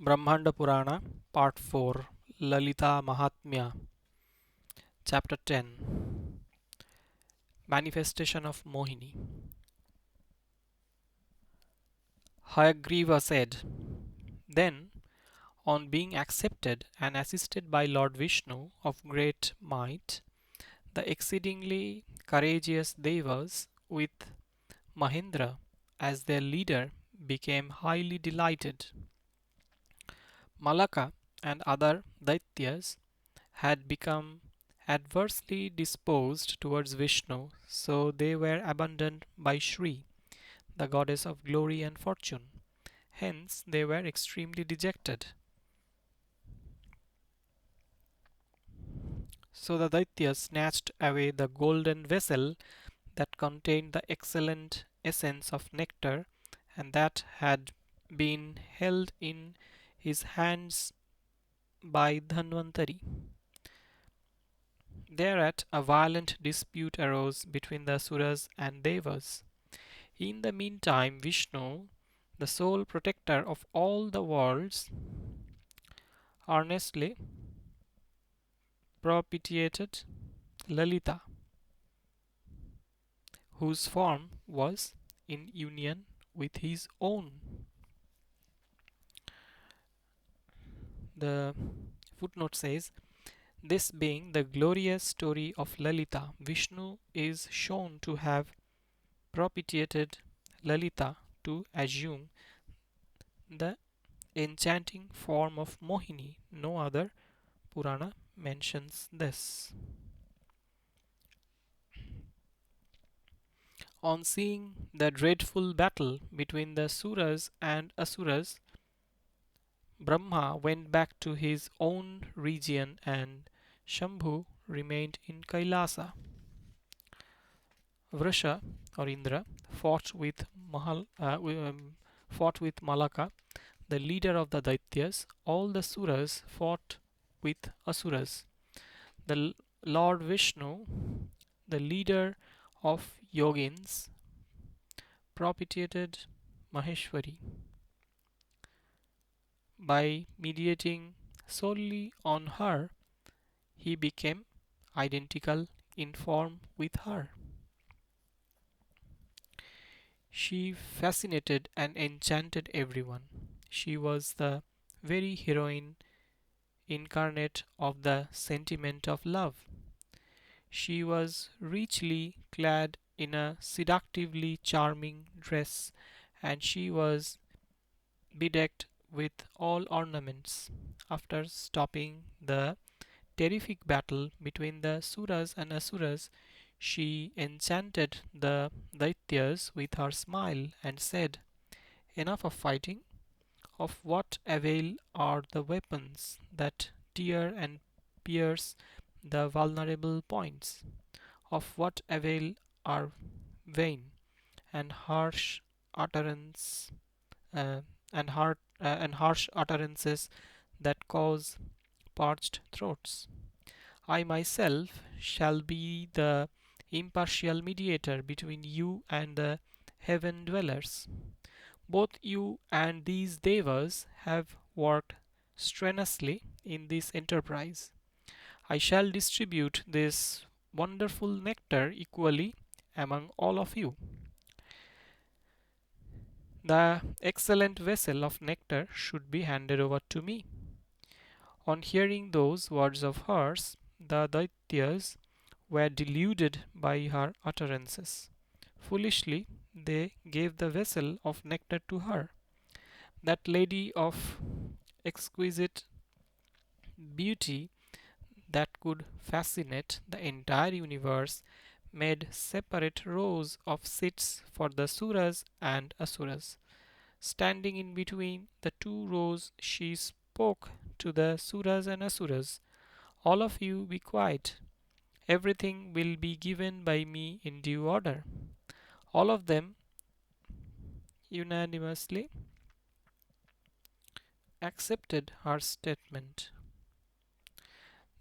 Brahmanda Purana, Part 4, Lalita Mahatmya, Chapter 10, Manifestation of Mohini. Hayagriva said, Then, on being accepted and assisted by Lord Vishnu of great might, the exceedingly courageous Devas, with Mahendra as their leader, became highly delighted. Malaka and other Daityas had become adversely disposed towards Vishnu, so they were abandoned by Shri, the goddess of glory and fortune. Hence, they were extremely dejected. So the Daityas snatched away the golden vessel that contained the excellent essence of nectar and that had been held in his hands by Dhanvantari. Thereat a violent dispute arose between the Asuras and Devas. In the meantime, Vishnu, the sole protector of all the worlds, earnestly propitiated Lalita, whose form was in union with his own. The footnote says, this being the glorious story of Lalita, Vishnu is shown to have propitiated Lalita to assume the enchanting form of Mohini. No other Purana mentions this. On seeing the dreadful battle between the Suras and Asuras, Brahma went back to his own region and Shambhu remained in Kailasa. Vrasha or Indra fought with Malaka, the leader of the Daityas. All the Suras fought with Asuras. The Lord Vishnu, the leader of Yogins, propitiated Maheshwari. By mediating solely on her, he became identical in form with her. She fascinated and enchanted everyone. She was the very heroine incarnate of the sentiment of love. She was richly clad in a seductively charming dress, and she was bedecked with all ornaments. After stopping the terrific battle between the Suras and Asuras, she enchanted the Daityas with her smile and said, Enough of fighting. Of what avail are the weapons that tear and pierce the vulnerable points? Of what avail are vain and harsh utterance uh, and harsh utterances that cause parched throats? I myself shall be the impartial mediator between you and the heaven dwellers. Both you and these devas have worked strenuously in this enterprise. I shall distribute this wonderful nectar equally among all of you. The excellent vessel of nectar should be handed over to me. On hearing those words of hers, the Daityas were deluded by her utterances. Foolishly, they gave the vessel of nectar to her. That lady of exquisite beauty that could fascinate the entire universe made separate rows of seats for the Suras and Asuras. Standing in between the two rows, she spoke to the Suras and Asuras. All of you be quiet. Everything will be given by me in due order. All of them unanimously accepted her statement.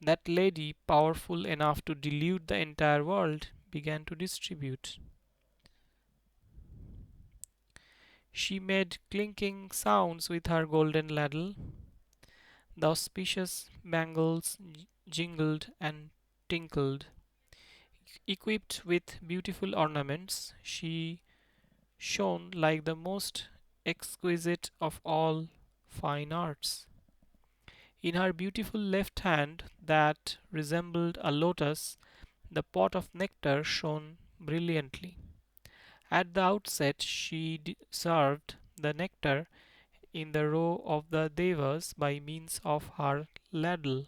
That lady, powerful enough to delude the entire world, began to distribute. She made clinking sounds with her golden ladle. The auspicious bangles jingled and tinkled. Equipped with beautiful ornaments, she shone like the most exquisite of all fine arts. In her beautiful left hand, that resembled a lotus, the pot of nectar shone brilliantly. At the outset, she served the nectar in the row of the devas by means of her ladle.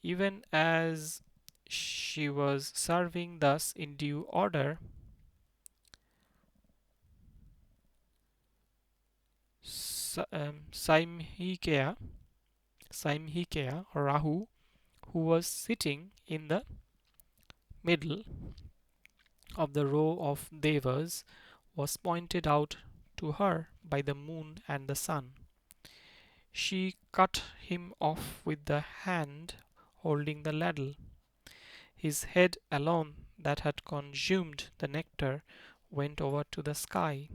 Even as she was serving thus in due order, Saimhikeya, or Rahu, who was sitting in the middle of the row of devas, was pointed out to her by the moon and the sun. She cut him off with the hand holding the ladle. His head alone, that had consumed the nectar, went over to the sky.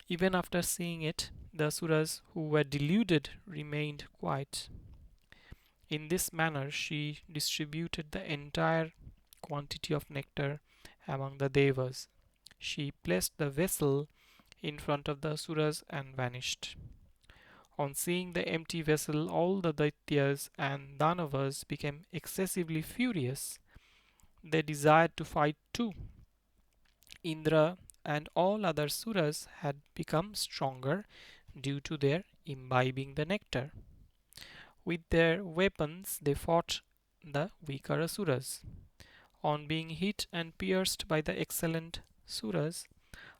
Even after seeing it, the asuras who were deluded remained quiet. In this manner she distributed the entire quantity of nectar among the devas. She placed the vessel in front of the asuras and vanished. On seeing the empty vessel, all the Daityas and Danavas became excessively furious. They desired to fight too. Indra and all other suras had become stronger due to their imbibing the nectar. With their weapons, they fought the weaker asuras. On being hit and pierced by the excellent suras,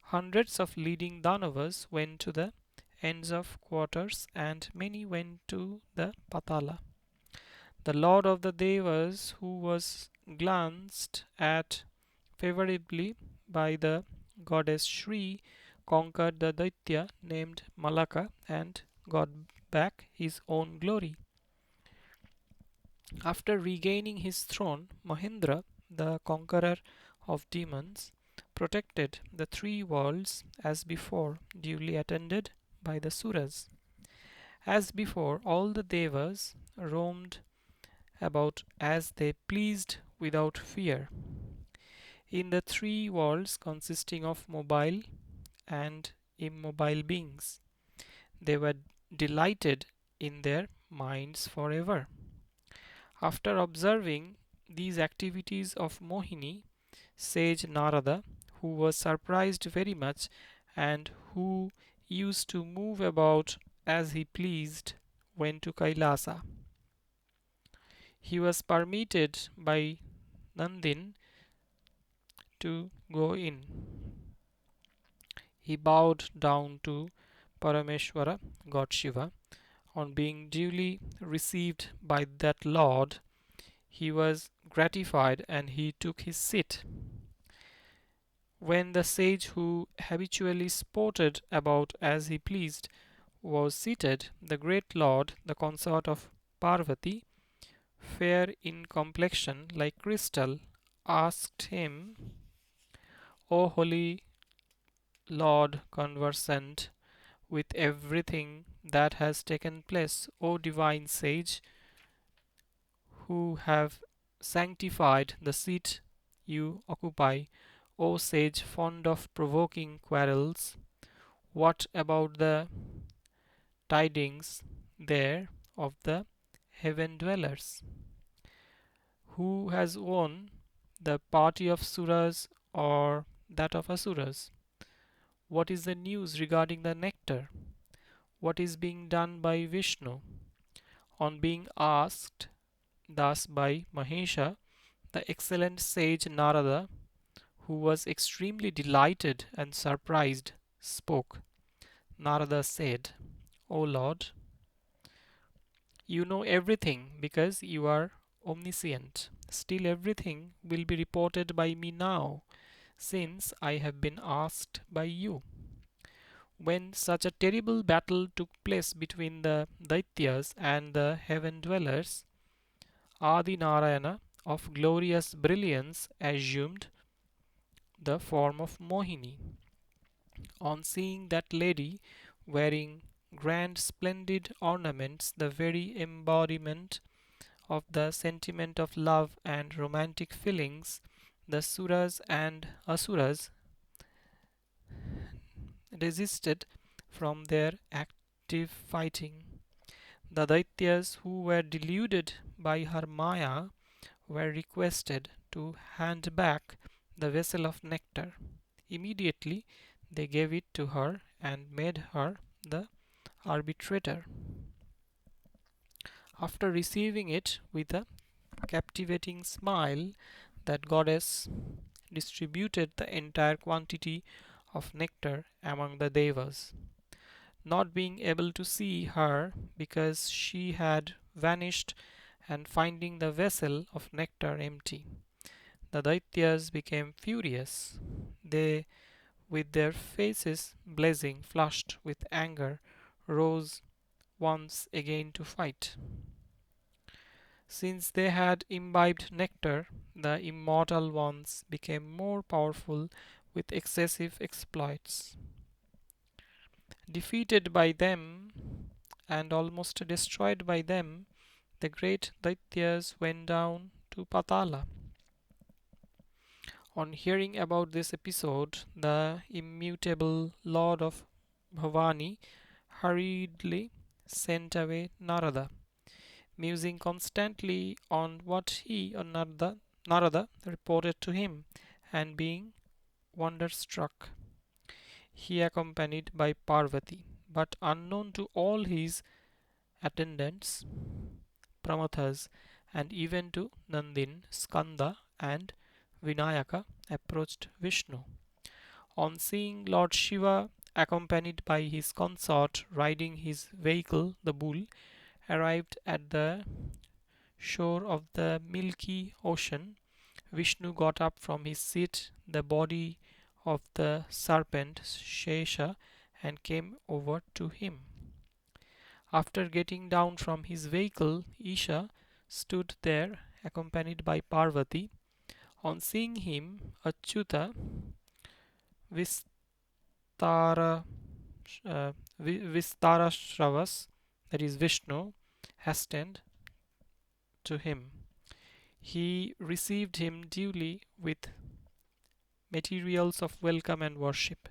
hundreds of leading Danavas went to the ends of quarters and many went to the Patala. The lord of the Devas, who was glanced at favorably by the goddess Shri, conquered the Daitya named Malaka and got back his own glory. After regaining his throne, Mahendra, the conqueror of demons, protected the three worlds as before, duly attended by the Suras. As before, all the Devas roamed about as they pleased without fear. In the three worlds consisting of mobile and immobile beings, they were delighted in their minds forever. After observing these activities of Mohini, sage Narada, who was surprised very much and who used to move about as he pleased, went to Kailasa. He was permitted by Nandin to go in. He bowed down to Parameshwara, God Shiva. On being duly received by that lord, he was gratified and he took his seat. When the sage who habitually sported about as he pleased was seated, the great lord, the consort of Parvati, fair in complexion like crystal, asked him, O holy Lord conversant with everything that has taken place, O divine sage, who have sanctified the seat you occupy, O sage fond of provoking quarrels, what about the tidings there of the heaven dwellers? Who has won, the party of Suras or that of Asuras? What is the news regarding the nectar? What is being done by Vishnu? On being asked thus by Mahesha, the excellent sage Narada, who was extremely delighted and surprised, spoke. Narada said, O Lord, you know everything because you are omniscient. Still, everything will be reported by me now, since I have been asked by you. When such a terrible battle took place between the Daityas and the heaven dwellers, Adi Narayana of glorious brilliance assumed the form of Mohini. On seeing that lady wearing grand splendid ornaments, the very embodiment of the sentiment of love and romantic feelings, the Suras and Asuras desisted from their active fighting. The Daityas who were deluded by her Maya were requested to hand back the vessel of nectar. Immediately they gave it to her and made her the arbitrator. After receiving it with a captivating smile, that goddess distributed the entire quantity of nectar among the devas. Not being able to see her because she had vanished and finding the vessel of nectar empty, the Daityas became furious. They, with their faces blazing, flushed with anger, rose once again to fight. Since they had imbibed nectar, the immortal ones became more powerful with excessive exploits. Defeated by them and almost destroyed by them, the great Daityas went down to Patala. On hearing about this episode, the immutable Lord of Bhavani hurriedly sent away Narada, musing constantly on what he or Narada reported to him, and being wonderstruck, he accompanied by Parvati, but unknown to all his attendants, Pramathas, and even to Nandin, Skanda, and Vinayaka, approached Vishnu. On seeing Lord Shiva accompanied by his consort riding his vehicle, the bull, arrived at the shore of the milky ocean, Vishnu got up from his seat, the body of the serpent Shesha, and came over to him. After getting down from his vehicle, Isha stood there accompanied by Parvati. On seeing him, Achyuta Vistara, Vistarashravas, that is Vishnu, hastened to him. He received him duly with materials of welcome and worship.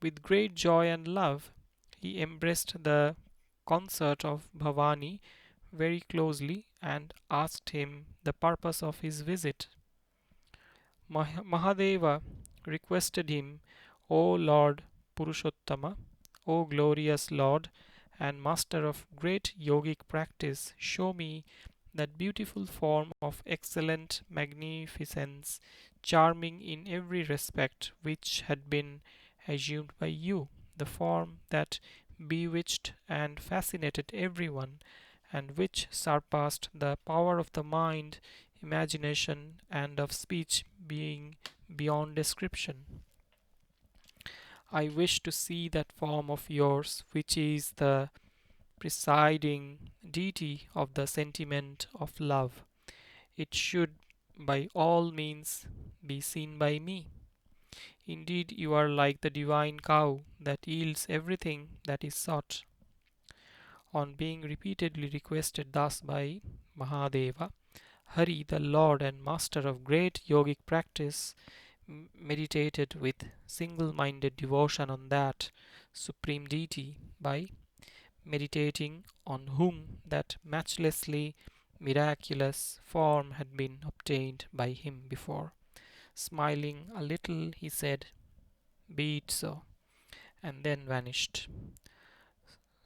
With great joy and love, he embraced the consort of Bhavani very closely and asked him the purpose of his visit. Mahadeva requested him, O Lord Purushottama, O glorious Lord and Master of great yogic practice, show me that beautiful form of excellent magnificence, charming in every respect, which had been assumed by you, the form that bewitched and fascinated everyone, and which surpassed the power of the mind, imagination, and of speech, being beyond description. I wish to see that form of yours, which is the presiding deity of the sentiment of love. It should by all means be seen by me. Indeed, you are like the divine cow that yields everything that is sought. On being repeatedly requested thus by Mahadeva, Hari, the Lord and Master of great yogic practice, meditated with single minded devotion on that supreme deity by meditating on whom that matchlessly miraculous form had been obtained by him before. Smiling a little, he said, Be it so, and then vanished.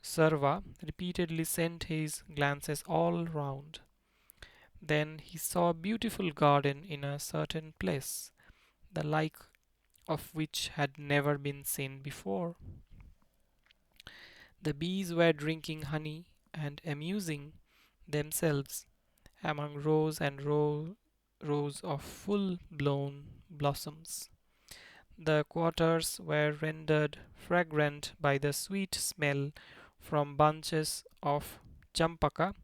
Sarva repeatedly sent his glances all round. Then he saw a beautiful garden in a certain place, the like of which had never been seen before. The bees were drinking honey and amusing themselves among rows of full blown blossoms. The quarters were rendered fragrant by the sweet smell from bunches of champaka,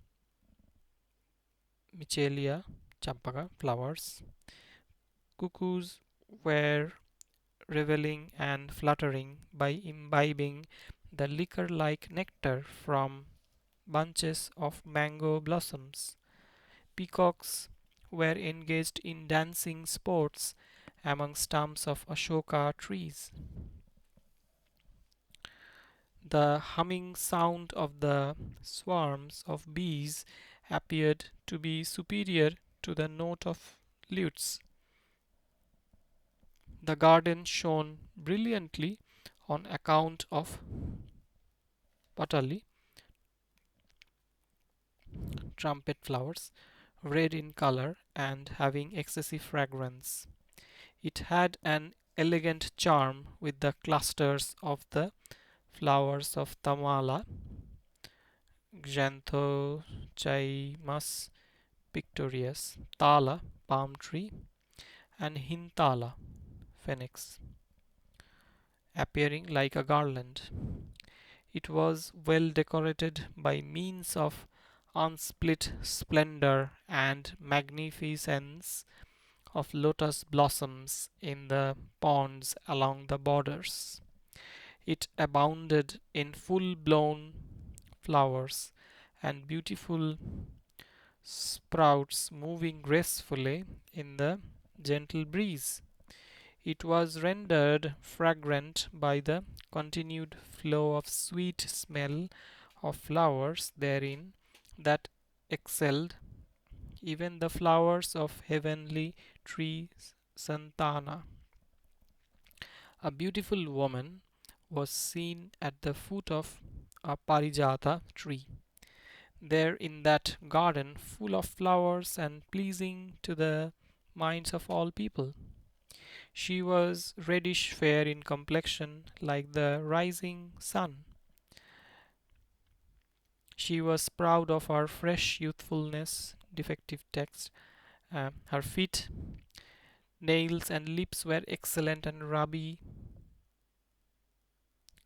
Michelia champaka flowers. Cuckoos were reveling and fluttering by imbibing the liquor like nectar from bunches of mango blossoms. Peacocks were engaged in dancing sports among stumps of Ashoka trees. The humming sound of the swarms of bees appeared to be superior to the note of lutes. The garden shone brilliantly on account of Patali, trumpet flowers, red in color and having excessive fragrance. It had an elegant charm with the clusters of the flowers of Tamala, Xanthochimus pictorius, Tala, palm tree, and Hintala, phoenix, appearing like a garland. It was well decorated by means of unsplit splendor and magnificence of lotus blossoms in the ponds along the borders. It abounded in full blown flowers and beautiful sprouts moving gracefully in the gentle breeze. It was rendered fragrant by the continued flow of sweet smell of flowers therein that excelled even the flowers of heavenly tree Santana. A beautiful woman was seen at the foot of a parijata tree. There in that garden full of flowers and pleasing to the minds of all people. She was reddish fair in complexion like the rising sun. She was proud of her fresh youthfulness, defective text. Her feet, nails, and lips were excellent and ruby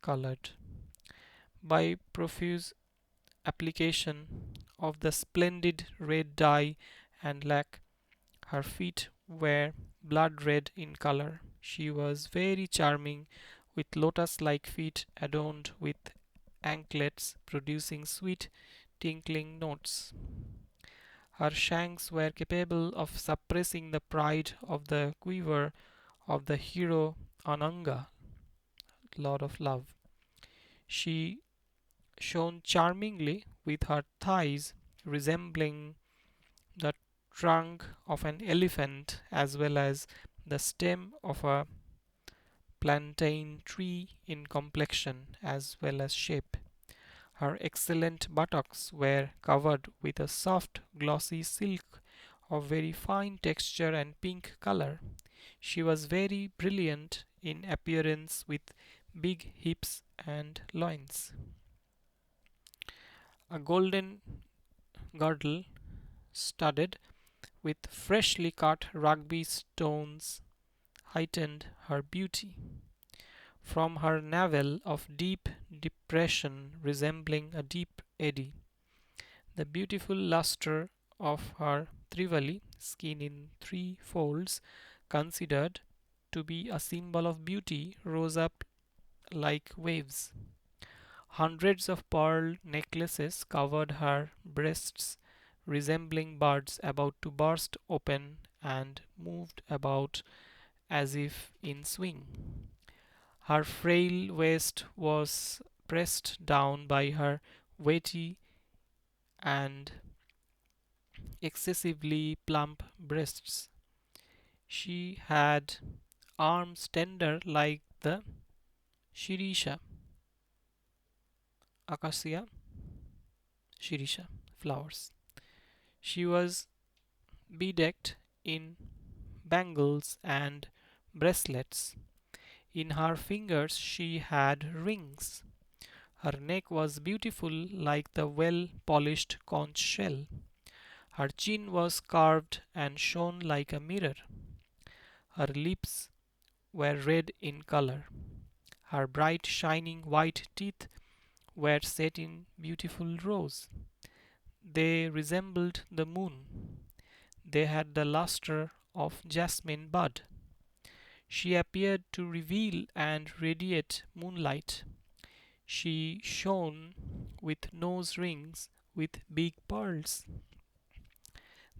colored. By profuse application of the splendid red dye and lac, her feet were blood red in color. She was very charming, with lotus like feet adorned with anklets producing sweet tinkling notes. Her shanks were capable of suppressing the pride of the quiver of the hero Ananga, Lord of Love. She shone charmingly with her thighs resembling the trunk of an elephant as well as the stem of a plantain tree in complexion as well as shape. Her excellent buttocks were covered with a soft, glossy silk of very fine texture and pink color. She was very brilliant in appearance with big hips and loins. A golden girdle studded with freshly cut rugby stones heightened her beauty. From her navel of deep depression resembling a deep eddy, the beautiful lustre of her trivali, skin in three folds, considered to be a symbol of beauty, rose up like waves. Hundreds of pearl necklaces covered her breasts, resembling birds about to burst open, and moved about as if in swing. Her frail waist was pressed down by her weighty and excessively plump breasts. She had arms tender like the shirisha, acacia shirisha flowers. She was bedecked in bangles and bracelets. In her fingers she had rings. Her neck was beautiful like the well polished conch shell. Her chin was carved and shone like a mirror. Her lips were red in color. Her bright shining white teeth were set in beautiful rows. They resembled the moon. They had the luster of jasmine bud. She appeared to reveal and radiate moonlight. She shone with nose rings with big pearls.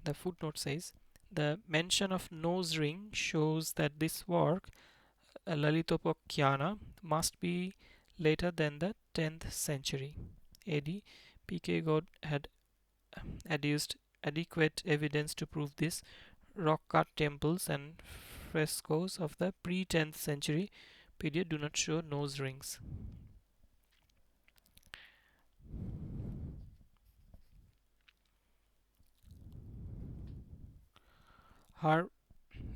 The footnote says the mention of nose ring shows that this work, Lalitopakyana, must be later than the 10th century AD. P.K. God had adduced adequate evidence to prove this. Rock cut temples and frescoes of the pre 10th century period do not show nose rings. Her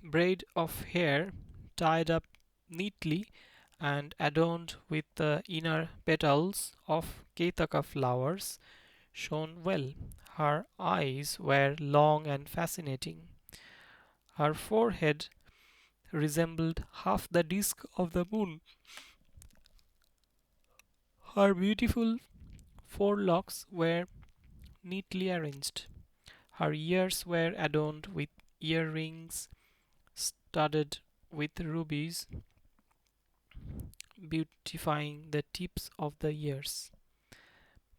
braid of hair, tied up neatly and adorned with the inner petals of Ketaka flowers, shone well. Her eyes were long and fascinating. Her forehead resembled half the disk of the moon. Her beautiful forelocks were neatly arranged. Her ears were adorned with earrings studded with rubies, beautifying the tips of the ears.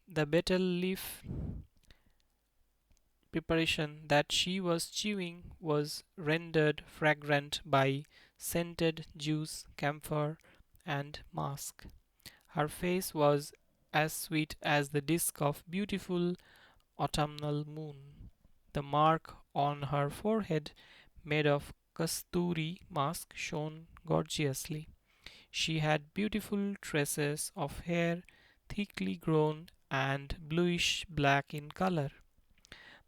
The betel leaf preparation that she was chewing was rendered fragrant by scented juice, camphor, and musk. Her face was as sweet as the disk of beautiful autumnal moon. The mark on her forehead, made of kasturi musk, shone gorgeously. She had beautiful tresses of hair, thickly grown and bluish black in color.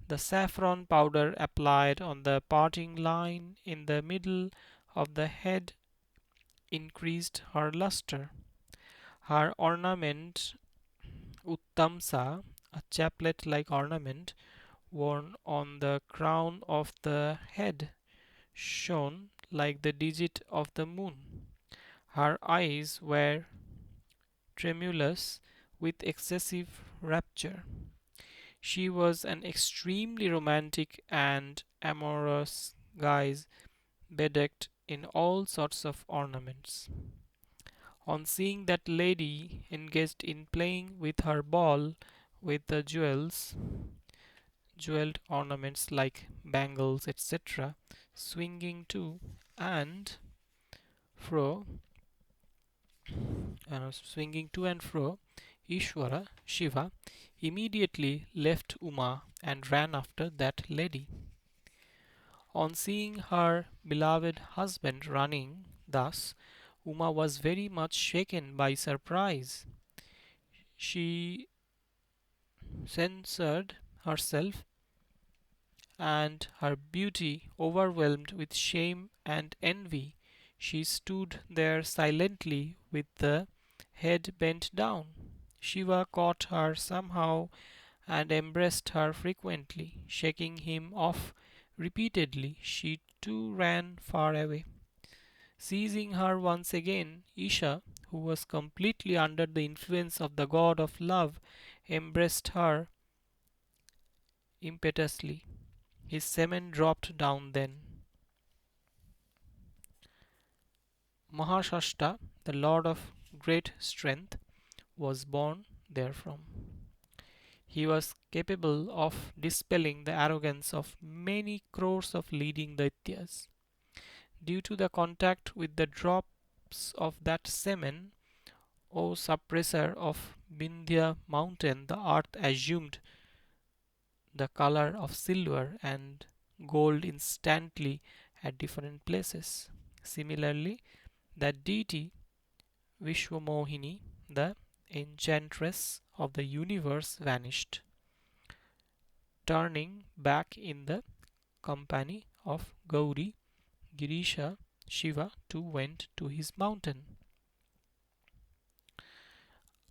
The saffron powder applied on the parting line in the middle of the head increased her luster. Her ornament, uttamsa, a chaplet like ornament worn on the crown of the head, shone like the digit of the moon. Her eyes were tremulous with excessive rapture. She was an extremely romantic and amorous guise, bedecked in all sorts of ornaments. On seeing that lady engaged in playing with her ball with the jeweled ornaments like bangles, etc., swinging to and fro, swinging to and fro, Ishvara, Shiva, immediately left Uma and ran after that lady. On seeing her beloved husband running thus, Uma was very much shaken by surprise. She censured herself, and her beauty overwhelmed with shame and envy. She stood there silently with the head bent down. Shiva caught her somehow and embraced her frequently, shaking him off repeatedly. She too ran far away. Seizing her once again, Isha, who was completely under the influence of the god of love, embraced her impetuously. His semen dropped down then. Mahashashta, the lord of great strength, was born therefrom. He was capable of dispelling the arrogance of many crores of leading Daityas. Due to the contact with the drops of that semen, O suppressor of Vindhya mountain, the earth assumed the color of silver and gold instantly at different places. Similarly, that deity Vishwamohini, the enchantress of the universe, vanished, turning back in the company of Gauri. Girisha, Shiva too went to his mountain.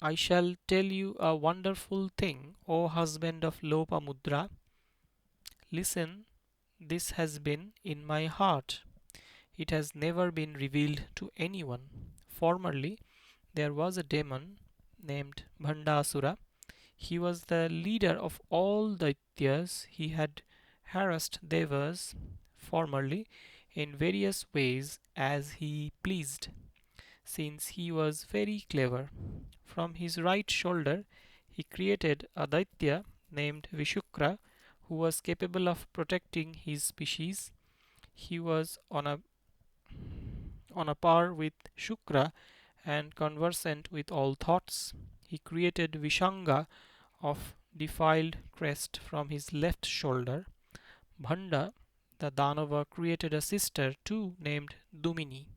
I shall tell you a wonderful thing, O husband of Lopamudra. Listen, this has been in my heart. It has never been revealed to anyone. Formerly, there was a demon named Bhandasura. He was the leader of all Daityas. He had harassed Devas formerly in various ways as he pleased, since he was very clever. From his right shoulder he created a Daitya named Vishukra who was capable of protecting his species. He was on a par with Shukra and conversant with all thoughts. He created Vishanga of defiled crest from his left shoulder. Bhanda, the Danava, created a sister too named Dumini.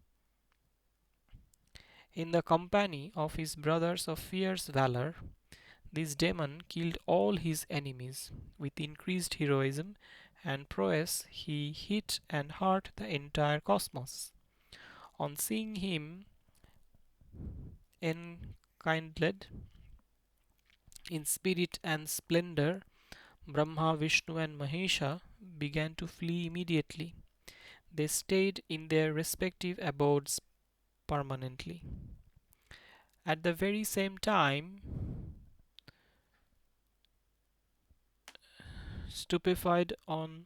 In the company of his brothers of fierce valor, this demon killed all his enemies. With increased heroism and prowess, he hit and hurt the entire cosmos. On seeing him enkindled in spirit and splendor, Brahma, Vishnu, and Mahesha began to flee immediately. They stayed in their respective abodes permanently. At the very same time, stupefied on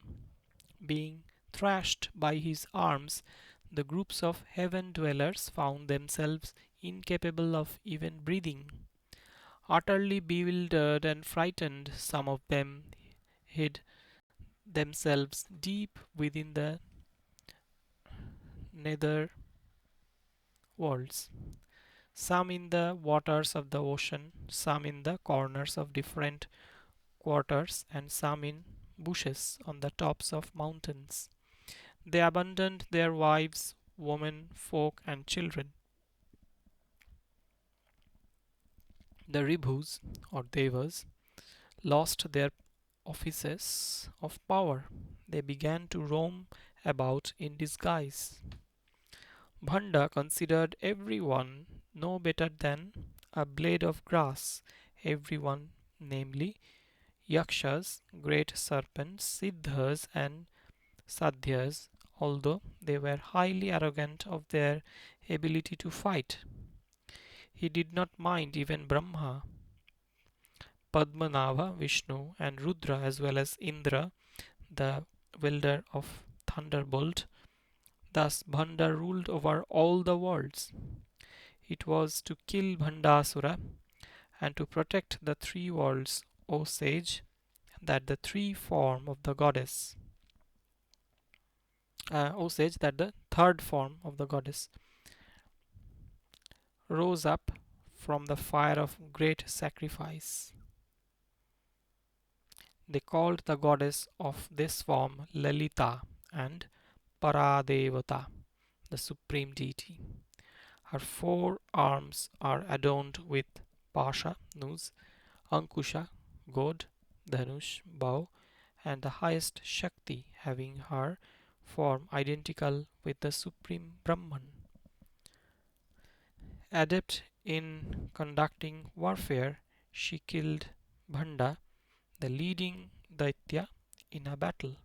being thrashed by his arms, the groups of heaven dwellers found themselves incapable of even breathing. Utterly bewildered and frightened, some of them hid themselves deep within the nether worlds, some in the waters of the ocean, some in the corners of different quarters, and some in bushes on the tops of mountains. They abandoned their wives, women, folk, and children. The Ribhus, or Devas, lost their offices of power. They began to roam about in disguise. Bhanda considered everyone no better than a blade of grass, everyone, namely Yakshas, great serpents, Siddhas, and Sadhyas, although they were highly arrogant of their ability to fight. He did not mind even Brahma, Padmanabha, Vishnu, and Rudra, as well as Indra, the wielder of thunderbolt. Thus Bhanda ruled over all the worlds. It was to kill Bhandasura and to protect the three worlds, O sage, that the three form of the goddess. O sage, that the third form of the goddess rose up from the fire of great sacrifice. They called the goddess of this form Lalita and Paradevata, the supreme deity. Her four arms are adorned with Pasha, noose, Ankusha, goad, Dhanush, bow, and the highest Shakti having her form identical with the supreme Brahman. Adept in conducting warfare, she killed Bhanda, the leading Daitya, in a battle.